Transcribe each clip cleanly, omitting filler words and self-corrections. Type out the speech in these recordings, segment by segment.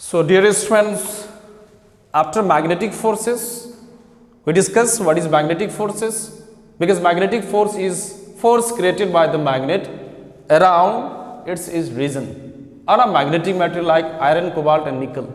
So dearest friends, after magnetic forces, we discuss what is magnetic forces, because magnetic force is force created by the magnet around its region on a magnetic material like iron, cobalt and nickel.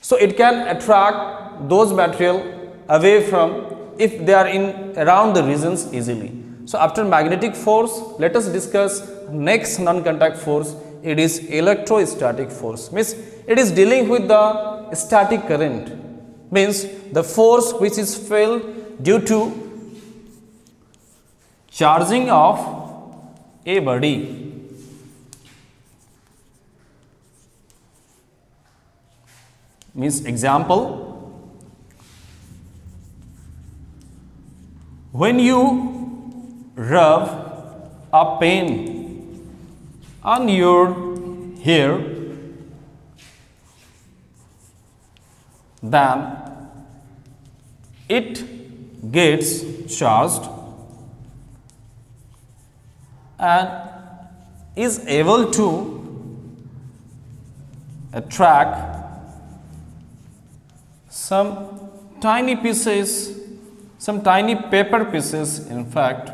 So it can attract those material away from if they are in around the regions easily. So after magnetic force, let us discuss next non-contact force. It is electrostatic force, means it is dealing with the static current, means the force which is felt due to charging of a body. Means example, when you rub a pen on your hair, then it gets charged and is able to attract some tiny pieces, some tiny paper pieces in fact,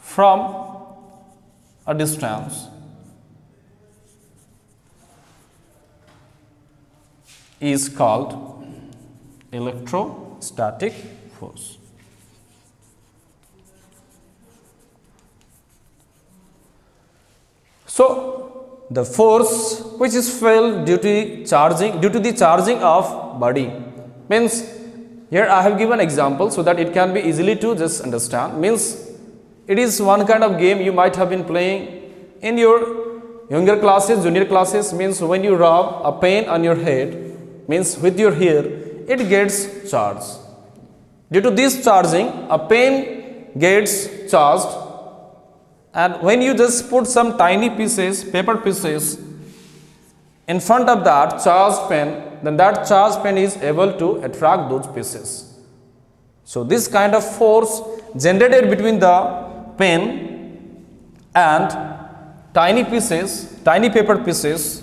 from a distance. Is called electrostatic force. So the force which is felt due to the charging of body, means here I have given example so that it can be easily to just understand. Means it is one kind of game you might have been playing in your younger classes, junior classes. Means when you rub a pen on your head, means with your hair, it gets charged. Due to this charging, a pen gets charged, and when you just put some tiny pieces, paper pieces in front of that charged pen, then that charged pen is able to attract those pieces. So this kind of force generated between the pen and tiny pieces, tiny paper pieces,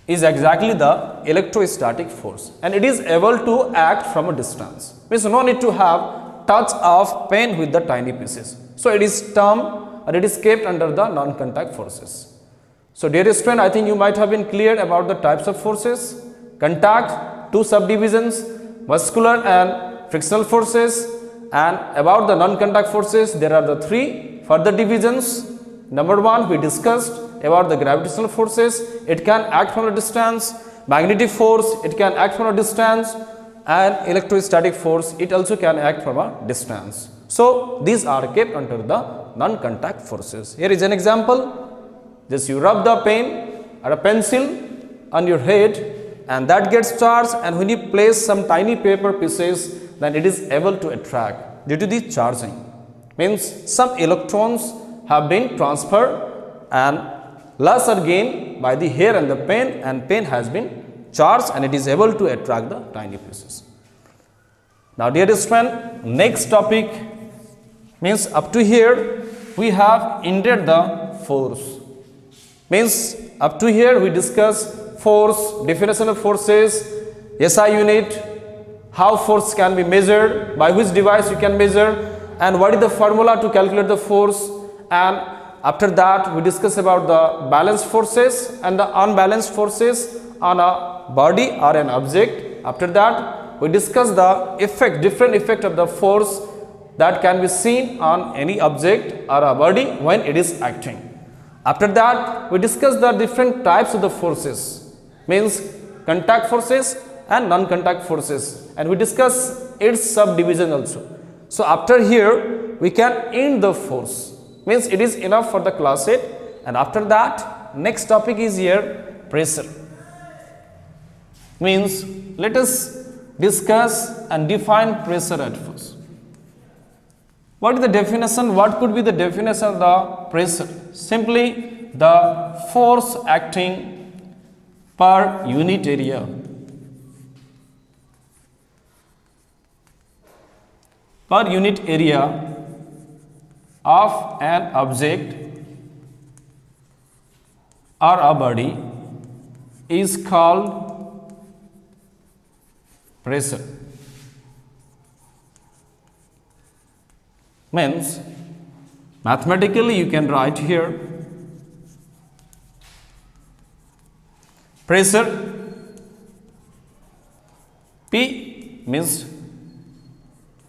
is exactly the electrostatic force, and it is able to act from a distance. Means no need to have touch of pen with the tiny pieces. So it is termed, or it is kept under the non-contact forces. So dearest friend, I think you might have been clear about the types of forces. Contact, two subdivisions, muscular and frictional forces, and about the non-contact forces, there are the three further divisions. Number one, we discussed about the gravitational forces. It can act from a distance. Magnetic force, it can act from a distance, and electrostatic force, it also can act from a distance. So these are kept under the non-contact forces. Here is an example. Just you rub the pen or a pencil on your head, and that gets charged, and when you place some tiny paper pieces, then it is able to attract due to the charging. Means some electrons have been transferred and loss or gain by the hair and the pen has been charged, and it is able to attract the tiny pieces. Now dearest friend, next topic, means up to here we have ended the force. Means up to here we discuss force, definition of forces, SI unit, how force can be measured, by which device you can measure, and what is the formula to calculate the force. And after that, we discuss about the balanced forces and the unbalanced forces on a body or an object. After that, we discuss the effect, different effect of the force that can be seen on any object or a body when it is acting. After that, we discuss the different types of the forces, means contact forces and non-contact forces, and we discuss its subdivision also. So after here, we can end the force. Means it is enough for the class 8, and after that next topic is here pressure. Means let us discuss and define pressure at first. What is the definition? What could be the definition of the pressure? Simply the force acting per unit area. Per unit area of an object or a body is called pressure. Means mathematically you can write here pressure P means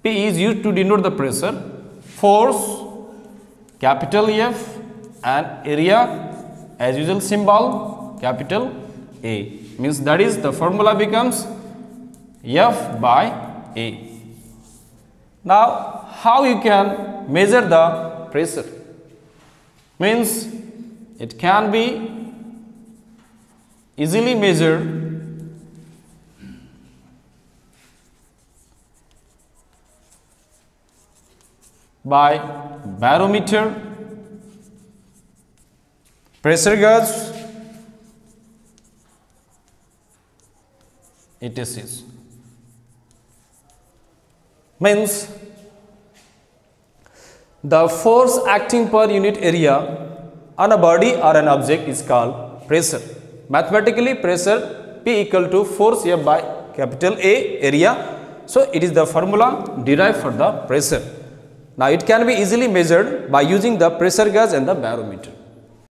P is used to denote the pressure, force capital F, and area as usual symbol capital A, means that is the formula becomes F by A. Now how you can measure the pressure? Means it can be easily measured by barometer, pressure gauge, etc. Means the force acting per unit area on a body or an object is called pressure. Mathematically pressure P equal to force F by capital A, area. So it is the formula derived for the pressure. Now it can be easily measured by using the pressure gauge and the barometer.